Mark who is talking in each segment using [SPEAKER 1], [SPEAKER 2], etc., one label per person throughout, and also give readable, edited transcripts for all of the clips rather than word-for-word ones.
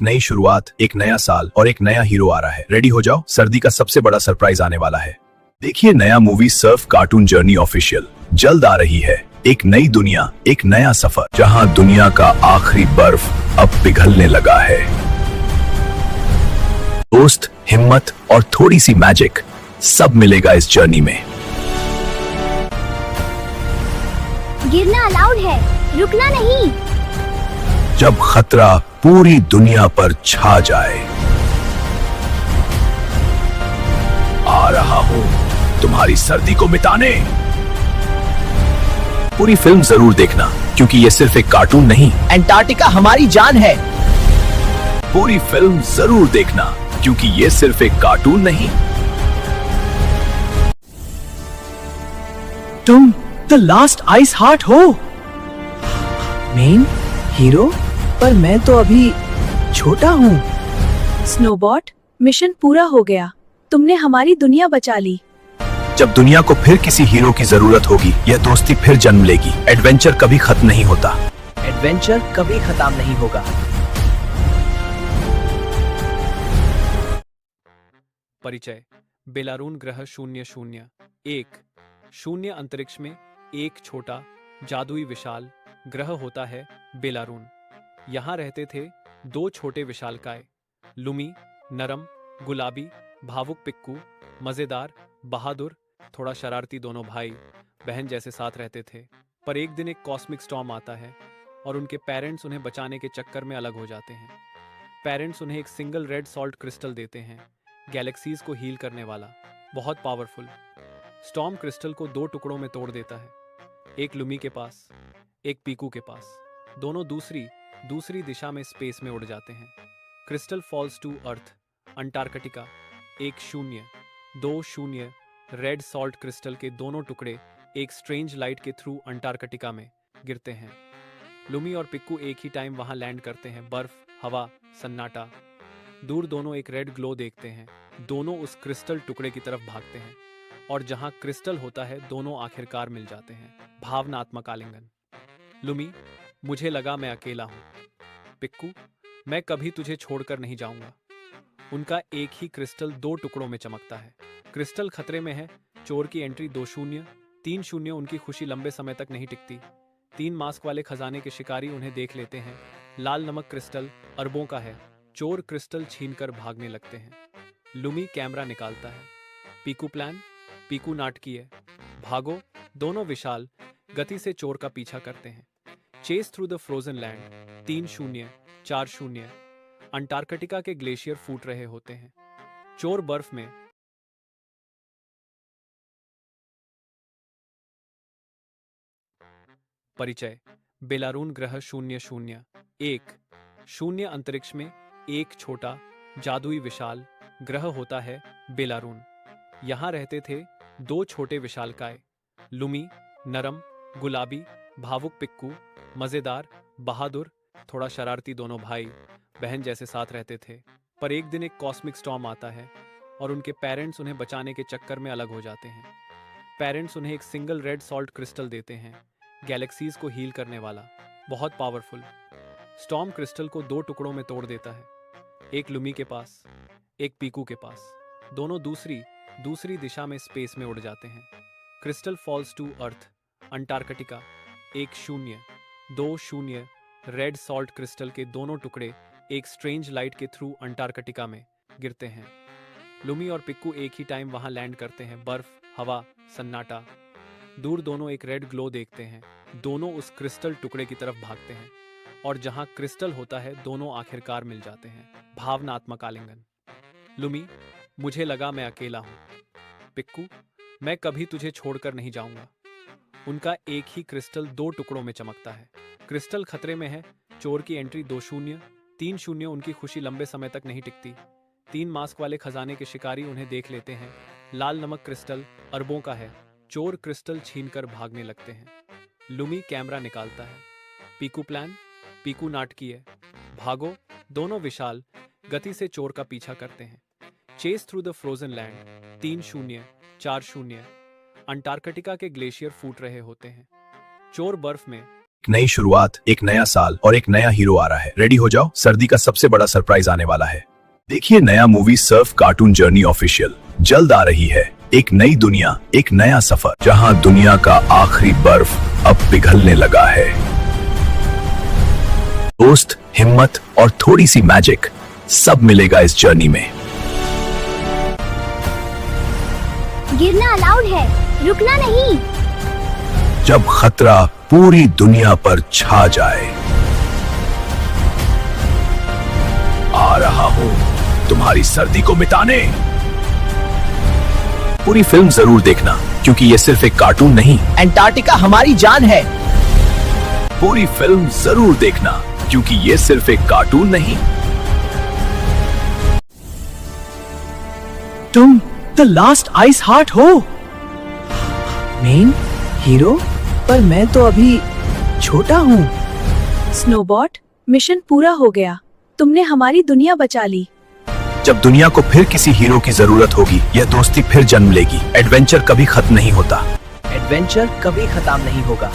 [SPEAKER 1] नई शुरुआत, एक नया साल और एक नया हीरो आ रहा है। रेडी हो जाओ, सर्दी का सबसे बड़ा सरप्राइज आने वाला है। देखिए नया movie Surf cartoon journey official जल्द आ रही है। एक नई दुनिया, एक नया सफर, जहां दुनिया का आखिरी बर्फ अब पिघलने लगा है। दोस्त, हिम्मत और थोड़ी सी मैजिक, सब मिलेगा इस जर्नी में।
[SPEAKER 2] गिरना अलाउड है, रुकना नहीं।
[SPEAKER 1] जब खतरा पूरी दुनिया पर छा जाए, आ रहा हूं तुम्हारी सर्दी को मिटाने। पूरी फिल्म जरूर देखना, क्योंकि ये सिर्फ एक कार्टून नहीं,
[SPEAKER 3] अंटार्कटिका हमारी जान है।
[SPEAKER 1] पूरी फिल्म जरूर देखना, क्योंकि ये सिर्फ एक कार्टून नहीं।
[SPEAKER 3] तुम द लास्ट आइस हार्ट हो, मेन हीरो, पर मैं तो अभी छोटा हूँ।
[SPEAKER 4] स्नोबॉट, मिशन पूरा हो गया। तुमने हमारी दुनिया बचा ली।
[SPEAKER 1] जब दुनिया को फिर किसी हीरो की जरूरत होगी, यह दोस्ती फिर जन्म लेगी। एडवेंचर कभी खत्म नहीं होता।
[SPEAKER 3] एडवेंचर कभी खत्म नहीं होगा।
[SPEAKER 5] परिचय। बेलारून ग्रह 001 शून्य अंतरिक्ष में एक छोटा जादुई विशाल ग्रह होता है बेलारून। यहाँ रहते थे दो छोटे विशालकाय, लुमी नरम गुलाबी, भावुक पिक्कू मजेदार बहादुर, थोड़ा शरारती, दोनों भाई बहन जैसे साथ रहते थे। पर एक दिन एक कॉस्मिक स्टॉर्म आता है और उनके पेरेंट्स उन्हें बचाने के चक्कर में अलग हो जाते हैं। पेरेंट्स उन्हें एक सिंगल रेड सॉल्ट क्रिस्टल देते हैं, गैलेक्सीज को हील करने वाला, बहुत पावरफुल। स्टॉर्म क्रिस्टल को दो टुकड़ों में तोड़ देता है, एक लुमी के पास, एक पीकू के पास। दोनों दूसरी दिशा में स्पेस में उड़ जाते हैं। Crystal falls to earth, Antarctica. 1-0-2-0 red salt crystal के दोनों टुकड़े एक स्ट्रेंज लाइट के थ्रू अंटार्कटिका में गिरते हैं। लुमी और पिक्कू एक ही टाइम वहां लैंड करते हैं। बर्फ, हवा, सन्नाटा। दूर दोनों एक रेड ग्लो देखते हैं। दोनों उस क्रिस्टल टुकड़े की तरफ भागते हैं और जहां क्रिस्टल होता है, दोनों आखिरकार मिल जाते हैं। भावनात्मक आलिंगन। लुमी, मुझे लगा मैं अकेला हूं। पिक्कू, मैं कभी तुझे छोड़कर नहीं जाऊंगा। उनका एक ही क्रिस्टल दो टुकड़ों में चमकता है। क्रिस्टल खतरे में है। चोर की एंट्री 2-0, 3-0 उनकी खुशी लंबे समय तक नहीं टिकती। 3 मास्क वाले खजाने के शिकारी उन्हें देख लेते हैं। लाल नमक क्रिस्टल अरबों का है। चोर क्रिस्टल छीनकर भागने लगते हैं। लुमी कैमरा निकालता है। पीकू प्लान, पीकू नाटकीय, भागो। दोनों विशाल गति से चोर का पीछा करते हैं। Chase through the frozen land. 3-0, 4-0 Antarctica के ग्लेशियर फूट रहे होते हैं। चोर बर्फ में परिचय। बेलारून ग्रह 001 शून्य अंतरिक्ष में एक छोटा जादुई विशाल ग्रह होता है बेलारून। यहाँ रहते थे दो छोटे विशालकाय, लुमी नरम गुलाबी, भावुक पिक्कू मजेदार बहादुर, थोड़ा शरारती, दोनों भाई बहन जैसे साथ रहते थे। पर एक दिन एक कॉस्मिक स्टॉर्म आता है और उनके पेरेंट्स उन्हें बचाने के चक्कर में अलग हो जाते हैं। पेरेंट्स उन्हें एक सिंगल रेड सॉल्ट क्रिस्टल देते हैं, गैलेक्सीज को हील करने वाला, बहुत पावरफुल। स्टॉर्म क्रिस्टल को दो टुकड़ों में तोड़ देता है, एक लुमी के पास, एक पीकू के पास। दोनों दूसरी दिशा में स्पेस में उड़ जाते हैं। Crystal falls to earth, Antarctica. 1-0-2-0 red salt crystal के दोनों टुकड़े एक स्ट्रेंज लाइट के थ्रू अंटार्कटिका में गिरते हैं। लुमी और पिक्कू एक ही टाइम वहां लैंड करते हैं। बर्फ, हवा, सन्नाटा। दूर दोनों एक रेड ग्लो देखते हैं। दोनों उस क्रिस्टल टुकड़े की तरफ भागते हैं और जहां क्रिस्टल होता है, दोनों आखिरकार मिल जाते हैं। भावनात्मक आलिंगन। लुमी, मुझे लगा मैं अकेला हूं। पिक्कू, मैं कभी तुझे छोड़कर नहीं जाऊंगा। उनका एक ही क्रिस्टल दो टुकड़ों में चमकता है। क्रिस्टल खतरे में है। चोर की एंट्री 2-0, 3-0 उनकी खुशी लंबे समय तक नहीं टिकती। 3 मास्क वाले खजाने के शिकारी उन्हें देख लेते हैं। लाल नमक क्रिस्टल अरबों का है। चोर क्रिस्टल छीनकर भागने लगते हैं। लुमी कैमरा निकालता है। पीकू प्लान, पीकू नाटकीय, भागो। दोनों विशाल गति से चोर का पीछा करते हैं। Chase through the frozen land. 3-0, 4-0 Antarctica के ग्लेशियर फूट रहे होते हैं। चोर बर्फ में
[SPEAKER 1] एक नई शुरुआत, एक नया साल और एक नया हीरो आ रहा है। रेडी हो जाओ, सर्दी का सबसे बड़ा सरप्राइज आने वाला है। देखिए नया movie Surf cartoon journey official जल्द आ रही है। एक नई दुनिया, एक नया सफर, जहां दुनिया का आखिरी बर्फ अब पिघलने लगा है। दोस्त, हिम्मत और थोड़ी सी मैजिक सब मिलेगा इस जर्नी में।
[SPEAKER 2] गिरना अलाउड है, रुकना नहीं।
[SPEAKER 1] जब खतरा पूरी दुनिया पर छा जाए। आ रहा हूं तुम्हारी सर्दी को मिटाने। पूरी फिल्म जरूर देखना, क्योंकि ये सिर्फ एक कार्टून नहीं।
[SPEAKER 3] अंटार्कटिका हमारी जान है।
[SPEAKER 1] पूरी फिल्म जरूर देखना, क्योंकि ये सिर्फ एक कार्टून नहीं।
[SPEAKER 3] तुम द लास्ट आइस हार्ट हो, मेन हीरो, पर मैं तो अभी छोटा हूँ।
[SPEAKER 4] स्नोबॉट, मिशन पूरा हो गया। तुमने हमारी दुनिया बचा ली।
[SPEAKER 1] जब दुनिया को फिर किसी हीरो की जरूरत होगी, यह दोस्ती फिर जन्म लेगी। एडवेंचर कभी खत्म नहीं होता।
[SPEAKER 3] एडवेंचर कभी खत्म नहीं होगा।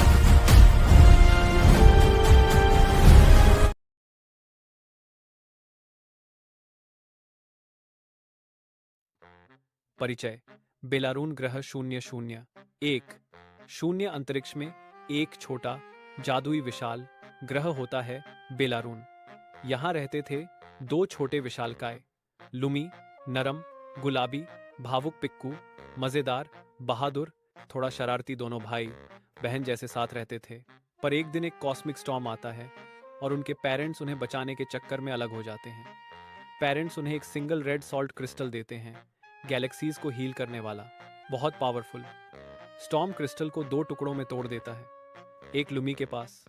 [SPEAKER 5] परिचय। बेलारून ग्रह 001 शून्य अंतरिक्ष में एक छोटा जादुई विशाल ग्रह होता है बेलारून। यहाँ रहते थे दो छोटे विशालकाय, लुमी नरम गुलाबी भावुक पिक्कू, मजेदार बहादुर थोड़ा शरारती, दोनों भाई बहन जैसे साथ रहते थे। पर एक दिन एक कॉस्मिक स्टॉर्म आता है और उनके पेरेंट्स उन्हें बचाने के चक्कर में अलग हो जाते हैं। पेरेंट्स उन्हें एक सिंगल रेड सॉल्ट क्रिस्टल देते हैं, गैलेक्सीज को हील करने वाला, बहुत पावरफुल। स्टॉर्म क्रिस्टल को दो टुकड़ों में तोड़ देता है, एक लुमी के पास,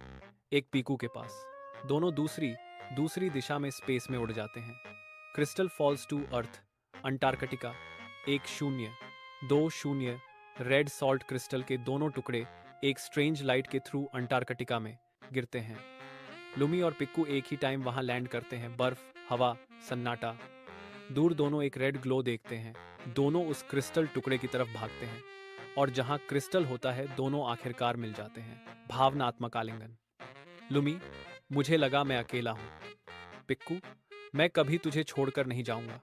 [SPEAKER 5] एक पीकू के पास। दोनों दूसरी दिशा में स्पेस में उड़ जाते हैं। Crystal falls to earth, Antarctica. 1-0-2-0 red salt crystal के दोनों टुकड़े एक स्ट्रेंज लाइट के थ्रू अंटार्कटिका में गिरते हैं। लुमी और पिक्कू एक ही टाइम वहां लैंड करते हैं। बर्फ, हवा, सन्नाटा। दूर दोनों एक रेड ग्लो देखते हैं। दोनों उस क्रिस्टल टुकड़े की तरफ भागते हैं और जहां क्रिस्टल होता है दोनों आखिरकार मिल जाते हैं। भावनात्मक आलिंगन। लुमी, मुझे लगा मैं अकेला हूं। पिक्कू, मैं कभी तुझे छोड़कर नहीं जाऊंगा।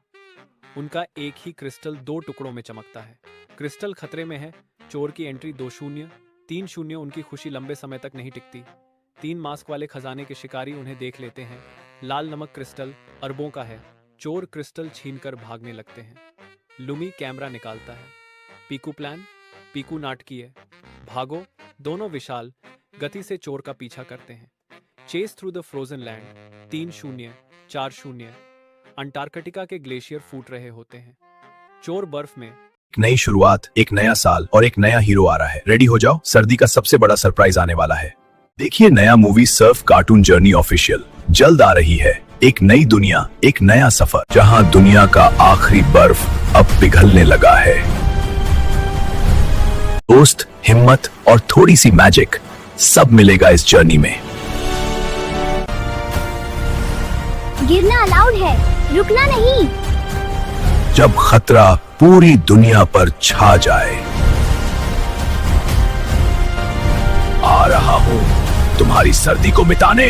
[SPEAKER 5] उनका एक ही क्रिस्टल दो टुकड़ों में चमकता है। क्रिस्टल खतरे में है। चोर की एंट्री 2-0। 3-0 उनकी खुशी लंबे समय तक नहीं टिकती। 3 मास्क वाले खजाने के शिकारी उन्हें देख लेते हैं। लाल नमक क्रिस्टल अरबों का है। चोर क्रिस्टल छीनकर भागने लगते हैं। लुमी कैमरा निकालता है। पीकू प्लान, पीकू नाटकीय, भागो। दोनों विशाल गति से चोर का पीछा करते हैं। Chase through the frozen land. 3-0 4-0 Antarctica के ग्लेशियर फूट रहे होते हैं। चोर बर्फ में।
[SPEAKER 1] एक नई शुरुआत, एक नया साल और एक नया हीरो आ रहा है। रेडी हो जाओ, सर्दी का सबसे बड़ा सरप्राइज आने वाला है। देखिए नया movie Surf cartoon journey official जल्द आ रही है। एक नई दुनिया, एक नया सफर, जहां दुनिया का आखिरी बर्फ अब पिघलने लगा है। दोस्त, हिम्मत और थोड़ी सी मैजिक सब मिलेगा इस जर्नी में।
[SPEAKER 2] गिरना अलाउड है, रुकना नहीं।
[SPEAKER 1] जब खतरा पूरी दुनिया पर छा जाए। आ रहा हूं तुम्हारी सर्दी को मिटाने।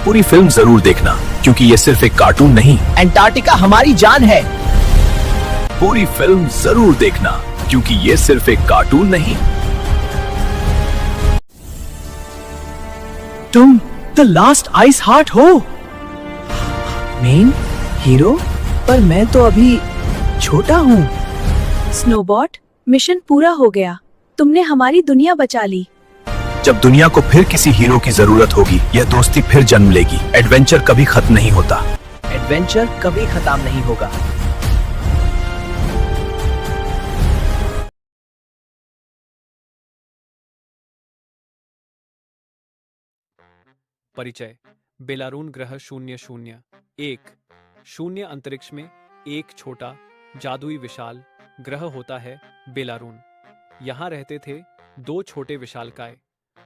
[SPEAKER 1] पूरी फिल्म जरूर देखना, क्योंकि ये सिर्फ एक कार्टून नहीं।
[SPEAKER 3] अंटार्कटिका हमारी जान है।
[SPEAKER 1] पूरी फिल्म जरूर देखना, क्योंकि ये सिर्फ एक कार्टून नहीं।
[SPEAKER 3] तुम द लास्ट आइस हार्ट हो, मेन हीरो, पर मैं तो अभी छोटा हूँ।
[SPEAKER 4] स्नोबॉट, मिशन पूरा हो गया। तुमने हमारी दुनिया बचा ली।
[SPEAKER 1] जब दुनिया को फिर किसी हीरो की जरूरत होगी, यह दोस्ती फिर जन्म लेगी। एडवेंचर कभी खत्म नहीं होता।
[SPEAKER 3] एडवेंचर कभी खत्म नहीं होगा।
[SPEAKER 5] परिचय। बेलारून ग्रह 001 शून्य अंतरिक्ष में एक छोटा जादुई विशाल ग्रह होता है बेलारून। यहाँ रहते थे दो छोटे विशालकाय,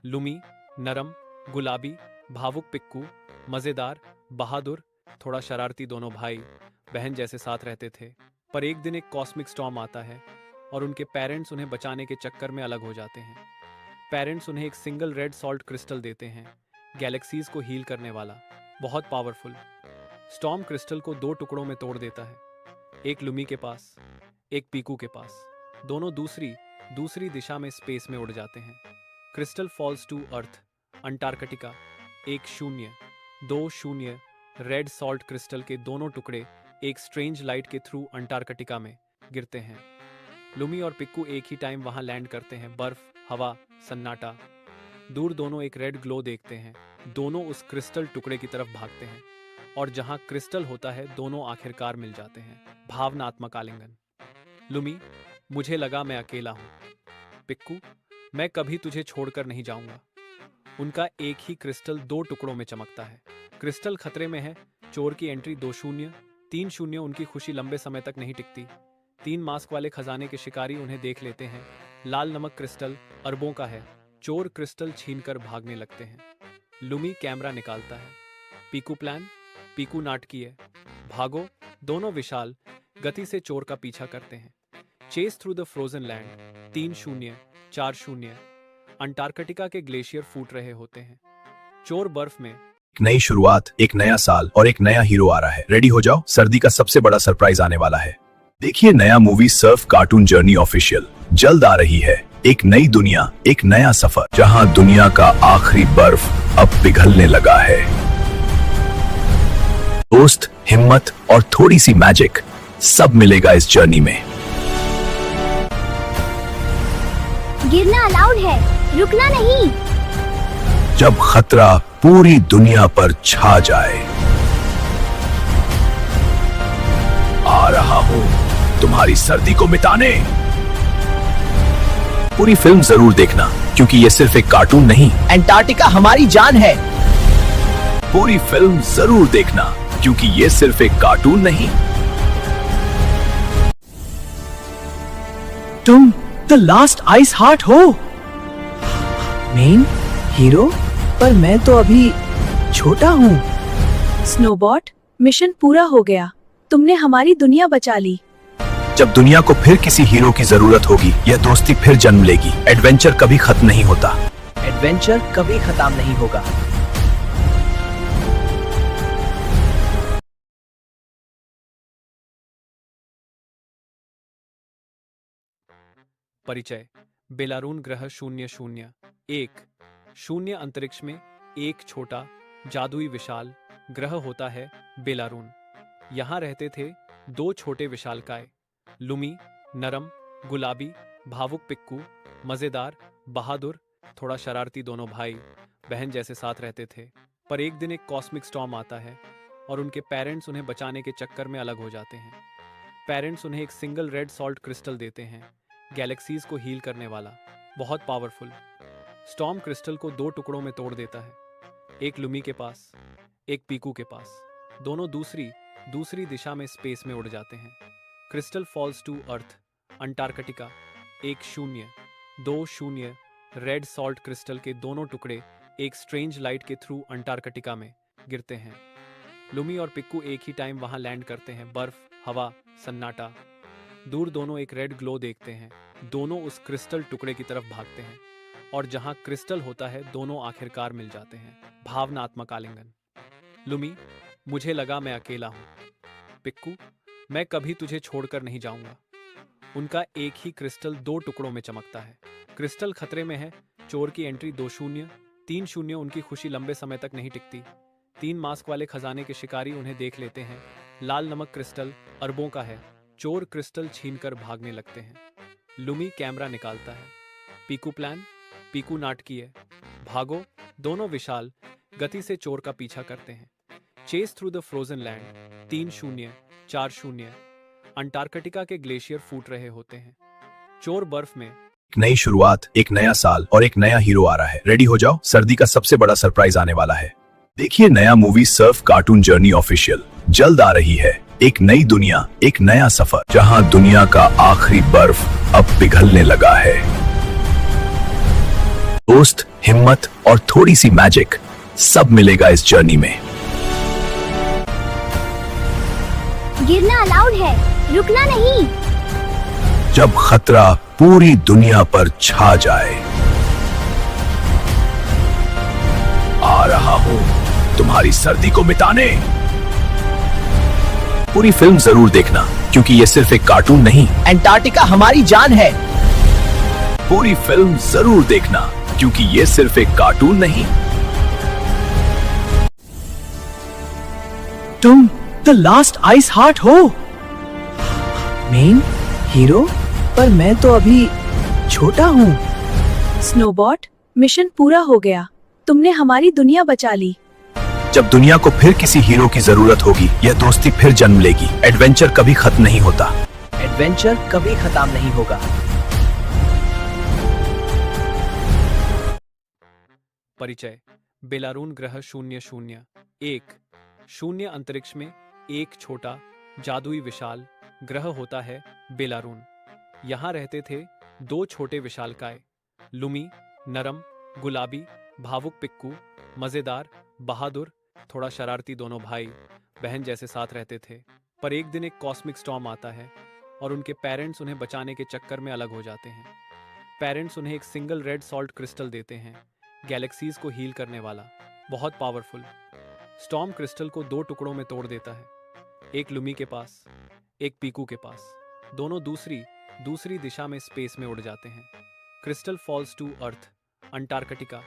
[SPEAKER 5] लुमी नरम गुलाबी भावुक पिक्कू, मजेदार बहादुर थोड़ा शरारती, दोनों भाई बहन जैसे साथ रहते थे। पर एक दिन एक कॉस्मिक स्टॉर्म आता है और उनके पेरेंट्स उन्हें बचाने के चक्कर में अलग हो जाते हैं। पेरेंट्स उन्हें एक सिंगल रेड सॉल्ट क्रिस्टल देते हैं, गैलेक्सीज को हील करने वाला, बहुत पावरफुल। स्टॉर्म क्रिस्टल को 2 टुकड़ों में तोड़ देता है, एक लुमी के पास, एक पीकू के पास। दोनों दूसरी दिशा में स्पेस में उड़ जाते हैं। Crystal falls to earth, Antarctica. 1-0-2-0 red salt crystal के दोनों टुकड़े एक स्ट्रेंज लाइट के थ्रू अंटार्कटिका में गिरते हैं। लुमी और पिक्कू एक ही टाइम वहां लैंड करते हैं। बर्फ, हवा, सन्नाटा। दूर दोनों एक रेड ग्लो देखते हैं। दोनों उस क्रिस्टल टुकड़े की तरफ भागते हैं और जहां क्रिस्टल होता है दोनों आखिरकार मिल जाते हैं। भावनात्मक आलिंगन। लुमी, मुझे लगा मैं अकेला हूं। पिक्कू, मैं कभी तुझे छोड़कर नहीं जाऊंगा। उनका एक ही क्रिस्टल 2 टुकड़ों में चमकता है। क्रिस्टल खतरे में है। चोर की एंट्री 2-0। 3-0 उनकी खुशी लंबे समय तक नहीं टिकती। 3 मास्क वाले खजाने के शिकारी उन्हें देख लेते हैं। लाल नमक क्रिस्टल अरबों का है। चोर क्रिस्टल छीनकर भागने लगते हैं। लुमी कैमरा निकालता है। पीकू प्लान, पीकू नाटकीय। भागो। दोनों विशाल गति से चोर का पीछा करते हैं। Chase through the frozen land. 3-0-4-0 Antarctica के ग्लेशियर फूट रहे होते हैं। चोर बर्फ में।
[SPEAKER 1] एक नई शुरुआत, एक नया साल और एक नया हीरो आ रहा है। रेडी हो जाओ, सर्दी का सबसे बड़ा सरप्राइज आने वाला है। देखिए नया movie Surf cartoon journey official जल्द आ रही है। एक नई दुनिया, एक नया सफर, जहां दुनिया का आखिरी बर्फ अब पिघलने लगा है। दोस्त, हिम्मत और थोड़ी सी मैजिक, सब मिलेगा इस जर्नी में।
[SPEAKER 2] गिरना अलाउड है, रुकना नहीं।
[SPEAKER 1] जब खतरा पूरी दुनिया पर छा जाए। आ रहा हूं तुम्हारी सर्दी को मिटाने। पूरी फिल्म जरूर देखना, क्योंकि ये सिर्फ एक कार्टून नहीं।
[SPEAKER 3] अंटार्कटिका हमारी जान है।
[SPEAKER 1] पूरी फिल्म जरूर देखना, क्योंकि ये सिर्फ एक कार्टून नहीं।
[SPEAKER 3] तुम द लास्ट आइस हार्ट हो, मेन हीरो, पर मैं तो अभी छोटा हूँ।
[SPEAKER 4] स्नोबॉट, मिशन पूरा हो गया। तुमने हमारी दुनिया बचा ली।
[SPEAKER 1] जब दुनिया को फिर किसी हीरो की जरूरत होगी, यह दोस्ती फिर जन्म लेगी। एडवेंचर कभी खत्म नहीं होता।
[SPEAKER 3] एडवेंचर कभी खत्म नहीं होगा।
[SPEAKER 5] परिचय। बेलारून ग्रह 0-0-1 अंतरिक्ष में एक छोटा जादुई विशाल ग्रह होता है बेलारून। यहाँ रहते थे 2 छोटे विशालकाय, लुमी, नरम, गुलाबी, भावुक पिक्कू, मजेदार, बहादुर, थोड़ा शरारती। दोनों भाई बहन जैसे साथ रहते थे। पर एक दिन एक कॉस्मिक स्टॉर्म आता है और उनके पेरेंट्स उन्हें बचाने के चक्कर में अलग हो जाते हैं। पेरेंट्स उन्हें एक सिंगल रेड सॉल्ट क्रिस्टल देते हैं, गैलेक्सीज को हील करने वाला, बहुत पावरफुल। स्टॉर्म क्रिस्टल को 2 टुकड़ों में तोड़ देता है, एक लुमी के पास, एक पीकू के पास। दोनों दूसरी दिशा में स्पेस में उड़ जाते हैं। Crystal falls to earth, Antarctica. 1-0-2-0 red salt crystal के दोनों टुकड़े एक स्ट्रेंज लाइट के थ्रू अंटार्कटिका में गिरते हैं। लुमी और पिक्कू एक ही टाइम वहां लैंड करते हैं। बर्फ, हवा, सन्नाटा। दूर दोनों एक रेड ग्लो देखते हैं। दोनों उस क्रिस्टल टुकड़े की तरफ भागते हैं और जहां क्रिस्टल होता है दोनों आखिरकार मिल जाते हैं। भावनात्मक आलिंगन। लुमी, मुझे लगा मैं अकेला हूं। पिक्कू, मैं कभी तुझे छोड़कर नहीं जाऊंगा। उनका एक ही क्रिस्टल 2 टुकड़ों में चमकता है। क्रिस्टल खतरे में है। चोर की एंट्री 2-0। 3-0 उनकी खुशी लंबे समय तक नहीं टिकती। 3 मास्क वाले खजाने के शिकारी उन्हें देख लेते हैं। लाल नमक क्रिस्टल अरबों का है। चोर क्रिस्टल छीनकर भागने लगते हैं। लुमी कैमरा निकालता है। पीकू प्लान, पीकू नाटकीय। भागो। दोनों विशाल गति से चोर का पीछा करते हैं। Chase through the frozen land. 3-0-4-0 Antarctica के ग्लेशियर फूट रहे होते हैं। चोर बर्फ में।
[SPEAKER 1] एक नई शुरुआत, एक नया साल और एक नया हीरो आ रहा है। रेडी हो जाओ, सर्दी का सबसे बड़ा सरप्राइज आने वाला है। देखिए नया movie Surf cartoon journey official जल्द आ रही है। एक नई दुनिया, एक नया सफर, जहां दुनिया का आखिरी बर्फ अब पिघलने लगा है। दोस्त, हिम्मत और थोड़ी सी मैजिक, सब मिलेगा इस जर्नी में।
[SPEAKER 2] गिरना अलाउड है, रुकना नहीं।
[SPEAKER 1] जब खतरा पूरी दुनिया पर छा जाए। आ रहा हूँ तुम्हारी सर्दी को मिटाने। पूरी फिल्म जरूर देखना क्योंकि ये सिर्फ एक कार्टून नहीं।
[SPEAKER 3] अंटार्कटिका हमारी जान है।
[SPEAKER 1] पूरी फिल्म जरूर देखना क्योंकि ये सिर्फ एक कार्टून नहीं।
[SPEAKER 3] तुम द लास्ट आइस हार्ट हो, मेन हीरो, पर मैं तो अभी छोटा हूँ।
[SPEAKER 4] स्नोबॉट, मिशन पूरा हो गया। तुमने हमारी दुनिया बचा ली।
[SPEAKER 1] जब दुनिया को फिर किसी हीरो की जरूरत होगी, यह दोस्ती फिर जन्म लेगी। एडवेंचर कभी खत्म नहीं होता।
[SPEAKER 3] एडवेंचर कभी खत्म नहीं होगा।
[SPEAKER 5] परिचय। बेलारून ग्रह 001 शून्य अंतरिक्ष में एक छोटा जादुई विशाल ग्रह होता है बेलारून। यहाँ रहते थे दो छोटे विशालकाय, लुमी नरम गुलाबी, भावुक पिक्कू मजेदार बहादुर थोड़ा शरारती। दोनों भाई बहन जैसे साथ रहते थे। पर एक दिन एक कॉस्मिक स्टॉर्म आता है और उनके पेरेंट्स उन्हें बचाने के चक्कर में अलग हो जाते हैं। पेरेंट्स उन्हें एक सिंगल रेड सॉल्ट क्रिस्टल देते हैं, गैलेक्सीज को हील करने वाला, बहुत पावरफुल। स्टॉर्म क्रिस्टल को दो टुकड़ों में तोड़ देता है, एक लुमी के पास, एक पीकू के पास। दोनों दूसरी दिशा में स्पेस में उड़ जाते हैं। Crystal falls to earth Antarctica.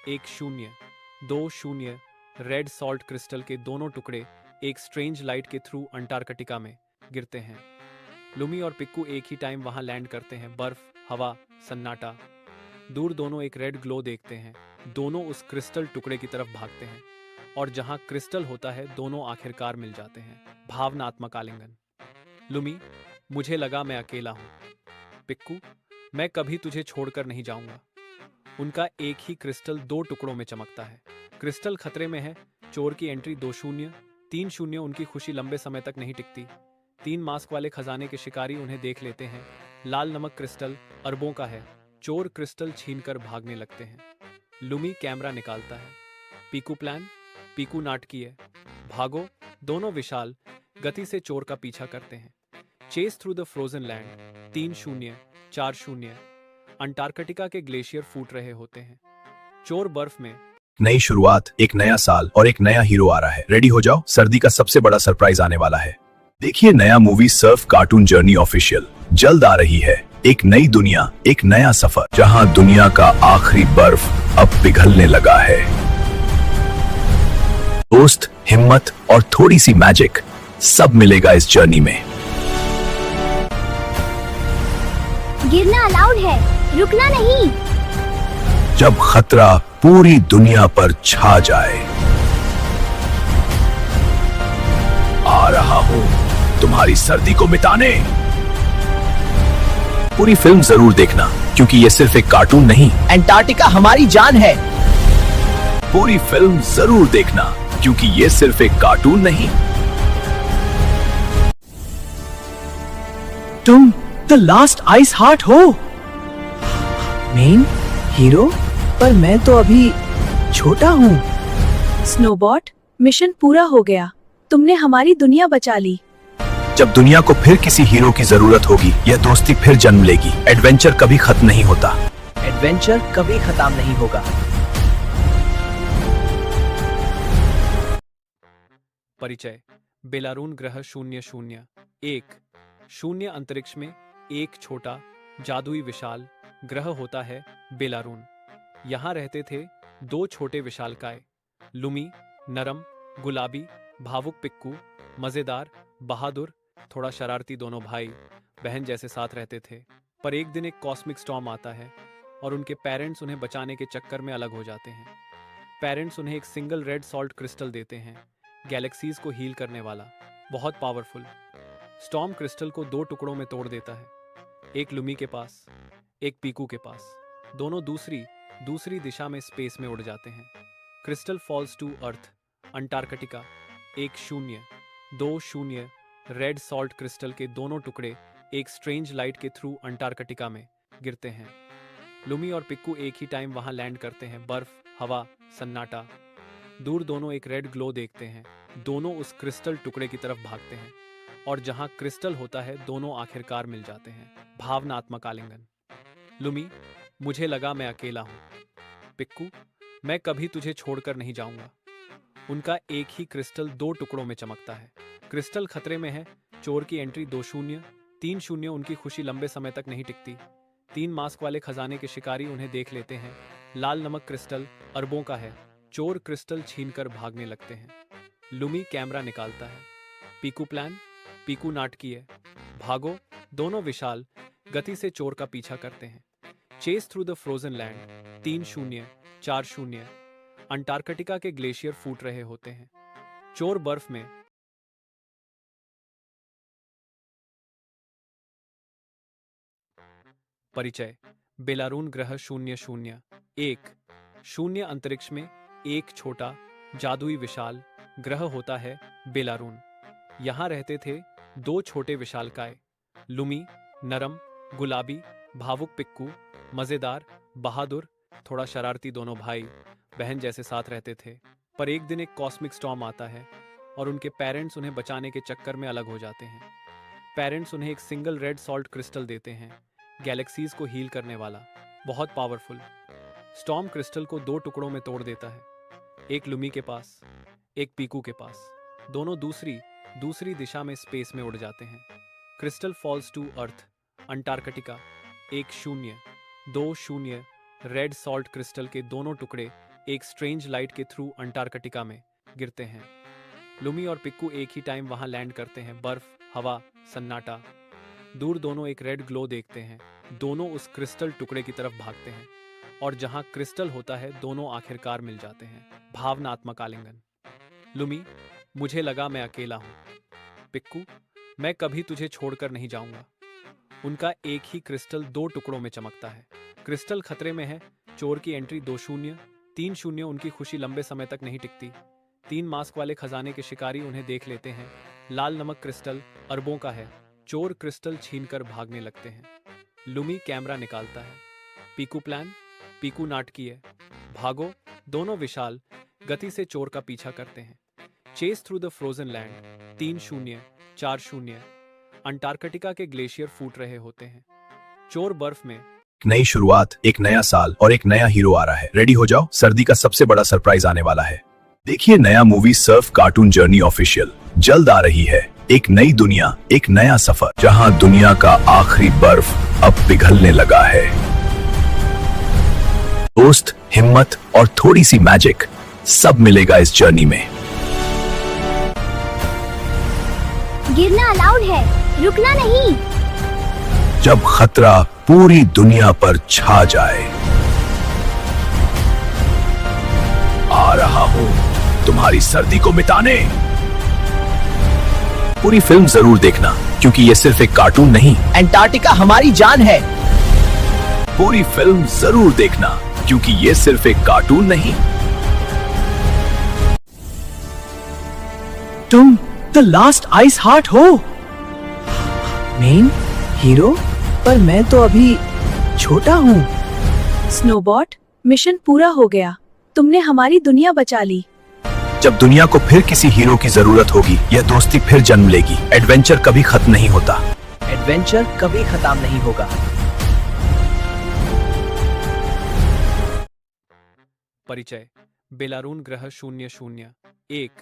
[SPEAKER 5] 1-0-2-0 red salt crystal के दोनों टुकड़े एक स्ट्रेंज लाइट के थ्रू अंटार्कटिका में गिरते हैं। लुमी और पिक्कू एक ही टाइम वहां लैंड करते हैं। बर्फ, हवा, सन्नाटा। दूर दोनों एक रेड ग्लो देखते हैं। दोनों उस क्रिस्टल टुकड़े की तरफ भागते हैं और जहां क्रिस्टल होता है दोनों आखिरकार मिल जाते हैं। भावनात्मक आलिंगन। लुमी, मुझे लगा मैं अकेला हूं। पिक्कू, मैं कभी तुझे छोड़कर नहीं जाऊंगा। उनका एक ही क्रिस्टल दो टुकड़ों में चमकता है। क्रिस्टल खतरे में है। चोर की एंट्री 2-0 3-0। उनकी खुशी लंबे समय तक नहीं टिकती। 3 मास्क वाले खजाने के शिकारी उन्हें देख लेते हैं। लाल नमक क्रिस्टल अरबों का है। चोर क्रिस्टल छीनकर भागने लगते हैं। लुमी कैमरा निकालता है। पीकू प्लान, पीकू नाटकीय, भागो। दोनों विशाल गति से चोर का पीछा करते हैं। Chase through the frozen land 3-0 4-0। Antarctica के ग्लेशियर फूट रहे होते हैं। चोर बर्फ में।
[SPEAKER 1] नई शुरुआत, एक नया साल और एक नया हीरो आ रहा है। रेडी हो जाओ, सर्दी का सबसे बड़ा सरप्राइज आने वाला है। देखिए नया movie Surf cartoon journey official जल्द आ रही है। एक नई दुनिया, एक नया सफर, जहां दुनिया का आखिरी बर्फ अब पिघलने लगा है। दोस्त, हिम्मत और थोड़ी सी मैजिक, सब मिलेगा इस जर्नी में।
[SPEAKER 2] गिरना अलाउड है, रुकना नहीं।
[SPEAKER 1] जब खतरा पूरी दुनिया पर छा जाए, आ रहा हूं तुम्हारी सर्दी को मिटाने। पूरी फिल्म जरूर देखना क्योंकि ये सिर्फ एक कार्टून नहीं।
[SPEAKER 3] अंटार्कटिका हमारी जान है।
[SPEAKER 1] पूरी फिल्म जरूर देखना क्योंकि ये सिर्फ एक कार्टून नहीं।
[SPEAKER 3] तुम द लास्ट आइस हार्ट हो, मेन हीरो, पर मैं तो अभी छोटा हूँ।
[SPEAKER 4] स्नोबॉट, मिशन पूरा हो गया। तुमने हमारी दुनिया बचा ली।
[SPEAKER 1] जब दुनिया को फिर किसी हीरो की जरूरत होगी, यह दोस्ती फिर जन्म लेगी। एडवेंचर कभी खत्म नहीं होता।
[SPEAKER 3] एडवेंचर कभी खत्म नहीं होगा।
[SPEAKER 5] परिचय। बेलारून ग्रह 001 शून्य अंतरिक्ष में एक छोटा जादुई विशाल ग्रह होता है बेलारून। यहाँ रहते थे दो छोटे विशालकाय, लुमी नरम गुलाबी, भावुक पिक्कू मजेदार बहादुर थोड़ा शरारती। दोनों भाई बहन जैसे साथ रहते थे। पर एक दिन एक कॉस्मिक स्टॉर्म आता है और उनके पेरेंट्स उन्हें बचाने के चक्कर में अलग हो जाते हैं। पेरेंट्स उन्हें एक सिंगल रेड सॉल्ट क्रिस्टल देते हैं, गैलेक्सीज को हील करने वाला, बहुत पावरफुल। स्टॉर्म क्रिस्टल को दो टुकड़ों में तोड़ देता है, एक लुमी के पास, एक पीकू के पास। दोनों दूसरी दिशा में स्पेस में उड़ जाते हैं। Crystal falls to earth Antarctica. 1-0-2-0 red salt crystal के दोनों टुकड़े एक स्ट्रेंज लाइट के थ्रू अंटार्कटिका में गिरते हैं। लुमी और पिक्कू एक ही टाइम वहां लैंड करते हैं। बर्फ, हवा, सन्नाटा। दूर दोनों एक रेड ग्लो देखते हैं। दोनों उस क्रिस्टल टुकड़े की तरफ भागते हैं और जहां क्रिस्टल होता है दोनों आखिरकार मिल जाते हैं। भावनात्मक आलिंगन। लुमी, मुझे लगा मैं अकेला हूं। पिक्कू, मैं कभी तुझे छोड़कर नहीं जाऊंगा। उनका एक ही क्रिस्टल दो टुकड़ों में चमकता है। क्रिस्टल खतरे में है। चोर की एंट्री 2-0, 3-0। उनकी खुशी लंबे समय तक नहीं टिकती। 3 मास्क वाले खजाने के शिकारी उन्हें देख लेते हैं। लाल नमक क्रिस्टल अरबों का है। चोर क्रिस्टल छीनकर भागने लगते हैं। लुमी कैमरा निकालता है। पीकू प्लान, पीकू नाटकीय, भागो। दोनों विशाल गति से चोर का पीछा करते हैं। Chase through the frozen land 3-0, 4-0। Antarctica के ग्लेशियर फूट रहे होते हैं। चोर बर्फ में परिचय। बेलारून ग्रह 001, शून्य अंतरिक्ष में एक छोटा जादुई विशाल ग्रह होता है बेलारून। यहाँ रहते थे 2 छोटे विशालकाय, लुमी नरम गुलाबी, भावुक पिक्कू मजेदार बहादुर, थोड़ा शरारती। दोनों भाई बहन जैसे साथ रहते थे। पर एक दिन एक कॉस्मिक स्टॉर्म आता है और उनके पेरेंट्स उन्हें बचाने के चक्कर में अलग हो जाते हैं। पेरेंट्स उन्हें एक सिंगल रेड सॉल्ट क्रिस्टल देते हैं, गैलेक्सीज को हील करने वाला, बहुत पावरफुल। स्टॉर्म क्रिस्टल को 2 टुकड़ों में तोड़ देता है, एक लुमी के पास, एक पीकू के पास। दोनों दूसरी दिशा में स्पेस में उड़ जाते हैं। Crystal falls to earth, Antarctica 1-0, 2-0। Red salt crystal के दोनों टुकड़े एक स्ट्रेंज लाइट के थ्रू अंटार्कटिका में गिरते हैं। लुमी और पिक्कू एक ही टाइम वहां लैंड करते हैं। बर्फ, हवा, सन्नाटा। दूर दोनों एक रेड ग्लो देखते हैं। दोनों उस क्रिस्टल टुकड़े की तरफ भागते हैं और जहां क्रिस्टल होता है दोनों आखिरकार मिल जाते हैं। भावनात्मक आलिंगन। लुमी, मुझे लगा मैं अकेला हूं। पिक्कू, मैं कभी तुझे छोड़कर नहीं जाऊंगा। उनका एक ही क्रिस्टल 2 टुकड़ों में चमकता है। क्रिस्टल खतरे में है। चोर की एंट्री 2-0, 3-0। उनकी खुशी लंबे समय तक नहीं टिकती। 3 मास्क वाले खजाने के शिकारी उन्हें देख लेते हैं। लाल नमक क्रिस्टल अरबों का है। चोर क्रिस्टल छीनकर भागने लगते हैं। लुमी कैमरा निकालता है। पीकू प्लान, पीकू नाटकीय, भागो। दोनों विशाल गति से चोर का पीछा करते हैं। Chase through the frozen land 3-0, 4-0। Antarctica के ग्लेशियर फूट रहे होते हैं। चोर बर्फ में
[SPEAKER 1] एक नई शुरुआत, एक नया साल और एक नया हीरो आ रहा है। रेडी हो जाओ, सर्दी का सबसे बड़ा सरप्राइज आने वाला है। देखिए नया movie Surf cartoon journey official जल्द आ रही है। एक नई दुनिया, एक नया सफर, जहां दुनिया का आखिरी बर्फ अब पिघलने लगा है। दोस्त, हिम्मत और थोड़ी सी मैजिक, सब मिलेगा इस जर्नी में।
[SPEAKER 2] गिरना अलाउड है, रुकना नहीं।
[SPEAKER 1] जब खतरा पूरी दुनिया पर छा जाए। आ रहा हूं तुम्हारी सर्दी को मिटाने। पूरी फिल्म जरूर देखना, क्योंकि ये सिर्फ एक कार्टून नहीं।
[SPEAKER 3] अंटार्कटिका हमारी जान है।
[SPEAKER 1] पूरी फिल्म जरूर देखना, क्योंकि ये सिर्फ एक कार्टून नहीं।
[SPEAKER 3] तुम द लास्ट आइस हार्ट हो, मेन हीरो, पर मैं तो अभी छोटा हूँ।
[SPEAKER 4] स्नोबॉट, मिशन पूरा हो गया। तुमने हमारी दुनिया बचा ली।
[SPEAKER 1] जब दुनिया को फिर किसी हीरो की जरूरत होगी, यह दोस्ती फिर जन्म लेगी। एडवेंचर कभी खत्म नहीं होता।
[SPEAKER 3] एडवेंचर कभी खत्म नहीं होगा।
[SPEAKER 5] परिचय। बेलारून ग्रह 001,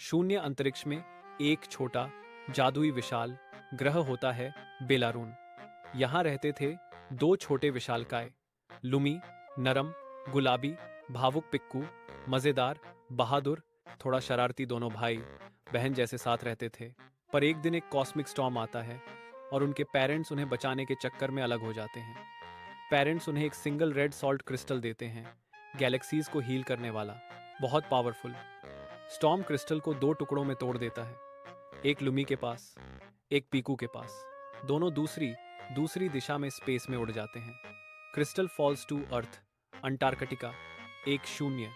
[SPEAKER 5] शून्य अंतरिक्ष में एक छोटा जादुई विशाल ग्रह होता है बेलारून। यहाँ रहते थे 2 छोटे विशालकाय, लुमी नरम गुलाबी, भावुक पिक्कू मजेदार बहादुर, थोड़ा शरारती। दोनों भाई बहन जैसे साथ रहते थे। पर एक दिन एक कॉस्मिक स्टॉर्म आता है और उनके पेरेंट्स उन्हें बचाने के चक्कर में अलग हो जाते हैं। पेरेंट्स उन्हें एक सिंगल रेड सॉल्ट क्रिस्टल देते हैं, गैलेक्सीज को हील करने वाला, बहुत पावरफुल। स्टॉर्म क्रिस्टल को 2 टुकड़ों में तोड़ देता है, एक लुमी के पास, एक पीकू के पास। दोनों दूसरी दिशा में स्पेस में उड़ जाते हैं। Crystal falls to earth, Antarctica 1-0,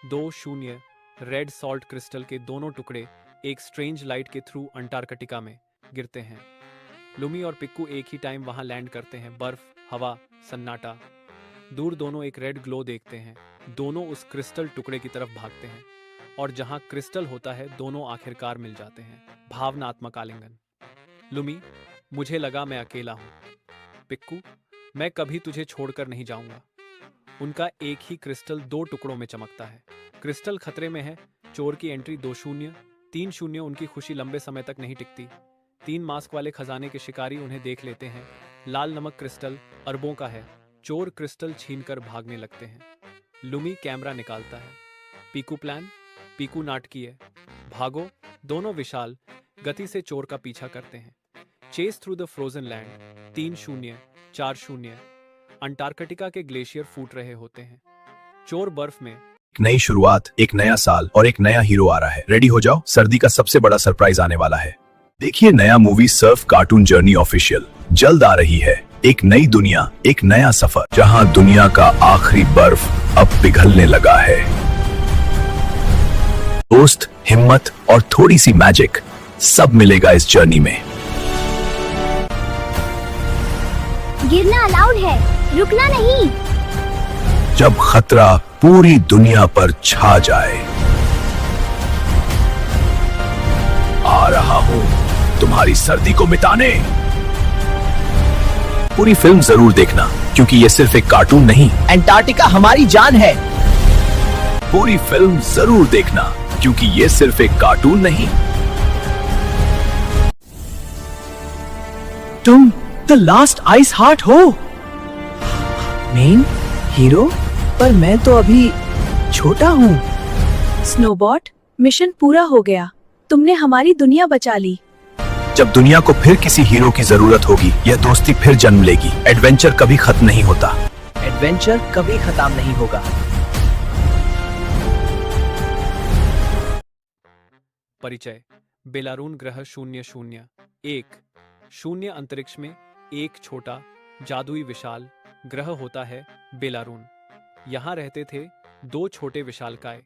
[SPEAKER 5] 2-0। Red salt crystal के दोनों टुकड़े एक स्ट्रेंज लाइट के थ्रू अंटार्कटिका में गिरते हैं। लुमी और पिक्कू एक ही टाइम वहां लैंड करते हैं। बर्फ, हवा, सन्नाटा। दूर दोनों एक रेड ग्लो देखते हैं। दोनों उस क्रिस्टल टुकड़े की तरफ भागते हैं और जहां क्रिस्टल होता है दोनों आखिरकार मिल जाते हैं। भावनात्मक आलिंगन। लुमी, मुझे लगा मैं अकेला हूं। पिक्कू, मैं कभी तुझे छोड़कर नहीं जाऊंगा। उनका एक ही क्रिस्टल दो टुकड़ों में चमकता है। क्रिस्टल खतरे में है, चोर की एंट्री 2-0, 3-0 उनकी खुशी लंबे समय तक नहीं टिकती। 3 मास्क वाले खजाने के शिकारी उन्हें देख लेते हैं। लाल नमक क्रिस्टल अरबों का है, चोर क्रिस्टल छीनकर भागने लगते हैं। लुमी कैमरा निकालता है। पीकू प्लान, पीकू नाटकीय, भागो, दोनों विशाल गति से चोर का पीछा करते हैं। Chase through the frozen land 3-0, 4-0, Antarctica के ग्लेशियर फूट रहे होते हैं। चोर बर्फ में।
[SPEAKER 1] एक नई शुरुआत, एक नया साल और एक नया हीरो आ रहा है। रेडी हो जाओ, सर्दी का सबसे बड़ा सरप्राइज आने वाला है। देखिए नया movie Surf cartoon journey official जल्द आ रही है। एक नई दुनिया, एक नया सफर, जहां दुनिया का आखिरी बर्फ अब पिघलने लगा है। दोस्त, हिम्मत और थोड़ी सी मैजिक, सब मिलेगा इस जर्नी में।
[SPEAKER 2] गिरना अलाउड है, रुकना नहीं।
[SPEAKER 1] जब खतरा पूरी दुनिया पर छा जाए। आ रहा हूं तुम्हारी सर्दी को मिटाने। पूरी फिल्म जरूर देखना, क्योंकि ये सिर्फ एक कार्टून नहीं।
[SPEAKER 3] अंटार्कटिका हमारी जान है।
[SPEAKER 1] पूरी फिल्म जरूर देखना, क्योंकि ये सिर्फ एक कार्टून नहीं।
[SPEAKER 3] तुम द लास्ट आइस हार्ट हो, मेन हीरो, पर मैं तो अभी छोटा हूँ।
[SPEAKER 4] स्नोबॉट, मिशन पूरा हो गया। तुमने हमारी दुनिया बचा ली।
[SPEAKER 1] जब दुनिया को फिर किसी हीरो की जरूरत होगी, यह दोस्ती फिर जन्म लेगी। एडवेंचर कभी खत्म नहीं होता।
[SPEAKER 3] एडवेंचर कभी खत्म नहीं होगा।
[SPEAKER 5] परिचय। बेलारून ग्रह 001, शून्य अंतरिक्ष में एक छोटा जादुई विशाल ग्रह होता है बेलारून। यहाँ रहते थे 2 छोटे विशालकाय,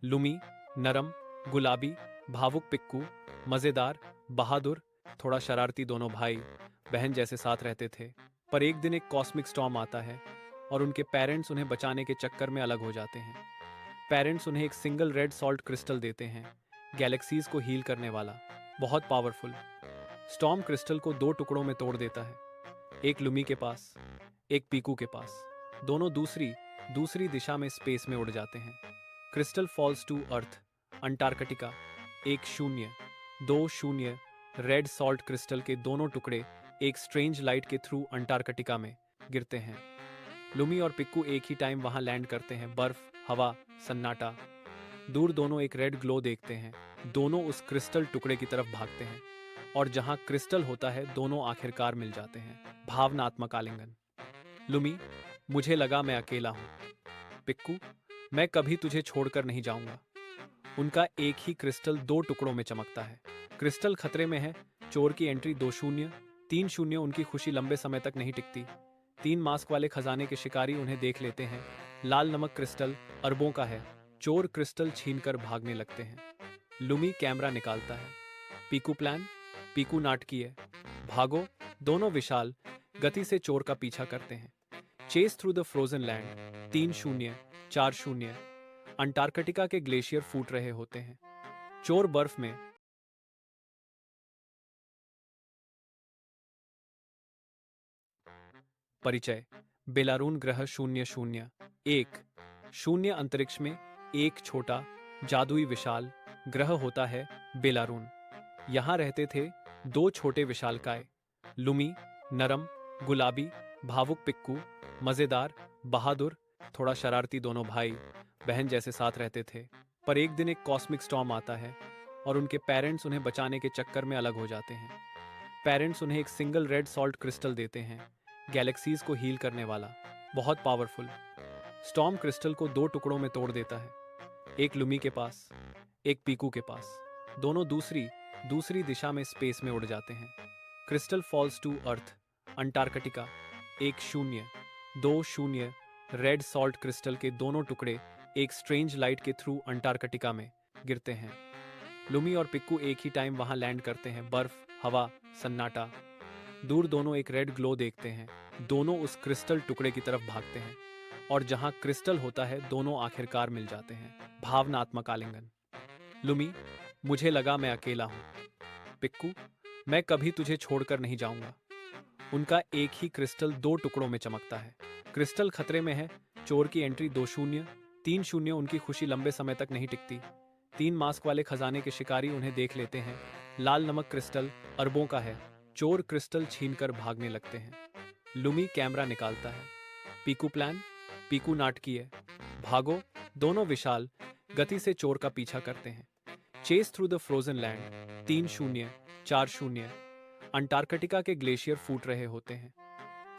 [SPEAKER 5] लुमी नरम गुलाबी, भावुक पिक्कू मजेदार बहादुर, थोड़ा शरारती, दोनों भाई बहन जैसे साथ रहते थे। पर एक दिन एक कॉस्मिक स्टॉर्म आता है और उनके पेरेंट्स उन्हें बचाने के चक्कर में अलग हो जाते हैं। पेरेंट्स उन्हें एक सिंगल रेड सॉल्ट क्रिस्टल देते हैं, गैलेक्सीज को हील करने वाला, बहुत पावरफुल। स्टॉर्म क्रिस्टल को 2 टुकड़ों में तोड़ देता है, एक लुमी के पास, एक पीकू के पास। दोनों दूसरी दिशा में स्पेस में उड़ जाते हैं। Crystal falls to earth, Antarctica. 1-0, 2-0, red salt crystal के दोनों टुकड़े एक स्ट्रेंज लाइट के थ्रू अंटार्कटिका में गिरते हैं। लुमी और पिक्कू एक ही टाइम वहां लैंड करते हैं। बर्फ, हवा, सन्नाटा। दूर दोनों एक रेड ग्लो देखते हैं। दोनों उस क्रिस्टल टुकड़े की तरफ भागते हैं और जहां क्रिस्टल होता है, दोनों आखिरकार मिल जाते हैं। भावनात्मक आलिंगन। लुमी, मुझे लगा मैं अकेला हूं। पिक्कू, मैं कभी तुझे छोड़कर नहीं जाऊंगा। उनका एक ही क्रिस्टल 2 टुकड़ों में चमकता है। क्रिस्टल खतरे में है, चोर की एंट्री 2-0, 3-0 उनकी खुशी लंबे समय तक नहीं टिकती। 3 मास्क वाले खजाने के शिकारी उन्हें देख लेते हैं। लाल नमक क्रिस्टल अरबों का है, चोर क्रिस्टल छीनकर भागने लगते हैं। लुमी कैमरा निकालता है। पीकू प्लान, पीकू नाटकीय, भागो, दोनों विशाल गति से चोर का पीछा करते हैं। Chase through the frozen land 3-0, 4-0, Antarctica के ग्लेशियर फूट रहे होते हैं। चोर बर्फ में। परिचय। बेलारून ग्रह 001, शून्य अंतरिक्ष में एक छोटा जादुई विशाल ग्रह होता है बेलारून। यहाँ रहते थे 2 छोटे विशालकाय, लुमी नरम गुलाबी, भावुक पिक्कू मजेदार बहादुर, थोड़ा शरारती, दोनों भाई बहन जैसे साथ रहते थे। पर एक दिन एक कॉस्मिक स्टॉर्म आता है और उनके पेरेंट्स उन्हें बचाने के चक्कर में अलग हो जाते हैं। पेरेंट्स उन्हें एक सिंगल रेड सॉल्ट क्रिस्टल देते हैं, गैलेक्सीज को हील करने वाला, बहुत पावरफुल। स्टॉर्म क्रिस्टल को 2 टुकड़ों में तोड़ देता है, एक लुमी के पास, एक पीकू के पास। दोनों दूसरी दिशा में स्पेस में उड़ जाते हैं। Crystal falls to earth, Antarctica. 1-0, 2-0, red salt crystal के दोनों टुकड़े एक स्ट्रेंज लाइट के थ्रू अंटार्कटिका में गिरते हैं। लुमी और पिक्कू एक ही टाइम वहां लैंड करते हैं। बर्फ, हवा, सन्नाटा। दूर दोनों एक रेड ग्लो देखते हैं। दोनों उस क्रिस्टल टुकड़े की तरफ भागते हैं और जहां क्रिस्टल होता है, दोनों आखिरकार मिल जाते हैं। भावनात्मक आलिंगन। लुमी, मुझे लगा मैं अकेला हूं। पिक्कू, मैं कभी तुझे छोड़कर नहीं जाऊंगा। उनका एक ही क्रिस्टल 2 टुकड़ों में चमकता है। क्रिस्टल खतरे में है, चोर की एंट्री 2-0, 3-0। उनकी खुशी लंबे समय तक नहीं टिकती। 3 मास्क वाले खजाने के शिकारी उन्हें देख लेते हैं। लाल नमक क्रिस्टल अरबों का है। चोर क्रिस्टल छीनकर भागने लगते हैं। लुमी कैमरा निकालता है। पीकू प्लान, पीकू नाटकीय, भागो। दोनों विशाल गति से चोर का पीछा करते हैं। Chase through the frozen land 3-0, 4-0। Antarctica के ग्लेशियर फूट रहे होते हैं।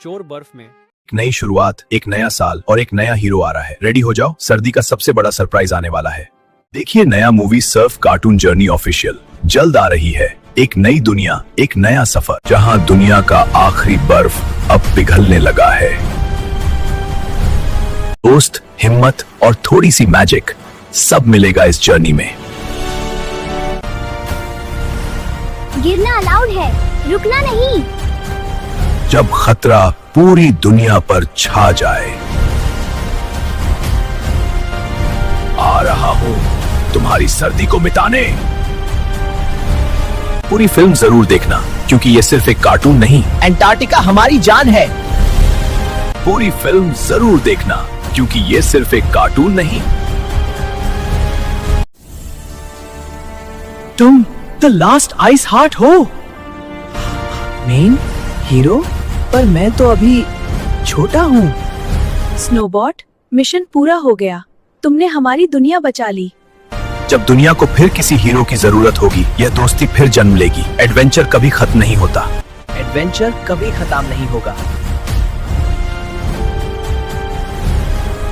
[SPEAKER 5] चोर बर्फ में।
[SPEAKER 1] एक नई शुरुआत, एक नया साल और एक नया हीरो आ रहा है। रेडी हो जाओ, सर्दी का सबसे बड़ा सरप्राइज आने वाला है। देखिए नया movie Surf cartoon journey official जल्द आ रही है। एक नई दुनिया, एक नया सफर, जहां दुनिया का आखिरी बर्फ अब पिघलने लगा है। दोस्त, हिम्मत और थोड़ी सी मैजिक, सब मिलेगा इस जर्नी में।
[SPEAKER 2] गिरना अलाउड है, रुकना नहीं।
[SPEAKER 1] जब खतरा पूरी दुनिया पर छा जाए, आ रहा हूं तुम्हारी सर्दी को मिटाने। पूरी फिल्म जरूर देखना, क्योंकि ये सिर्फ एक कार्टून नहीं।
[SPEAKER 3] अंटार्कटिका हमारी जान है।
[SPEAKER 1] पूरी फिल्म जरूर देखना, क्योंकि ये सिर्फ एक कार्टून नहीं।
[SPEAKER 3] तुम द लास्ट आइस हार्ट हो, मेन हीरो, पर मैं तो अभी छोटा हूँ।
[SPEAKER 4] स्नोबॉट, मिशन पूरा हो गया। तुमने हमारी दुनिया बचा ली।
[SPEAKER 1] जब दुनिया को फिर किसी हीरो की जरूरत होगी, यह दोस्ती फिर जन्म लेगी। एडवेंचर कभी खत्म नहीं होता।
[SPEAKER 3] एडवेंचर कभी खत्म नहीं होगा।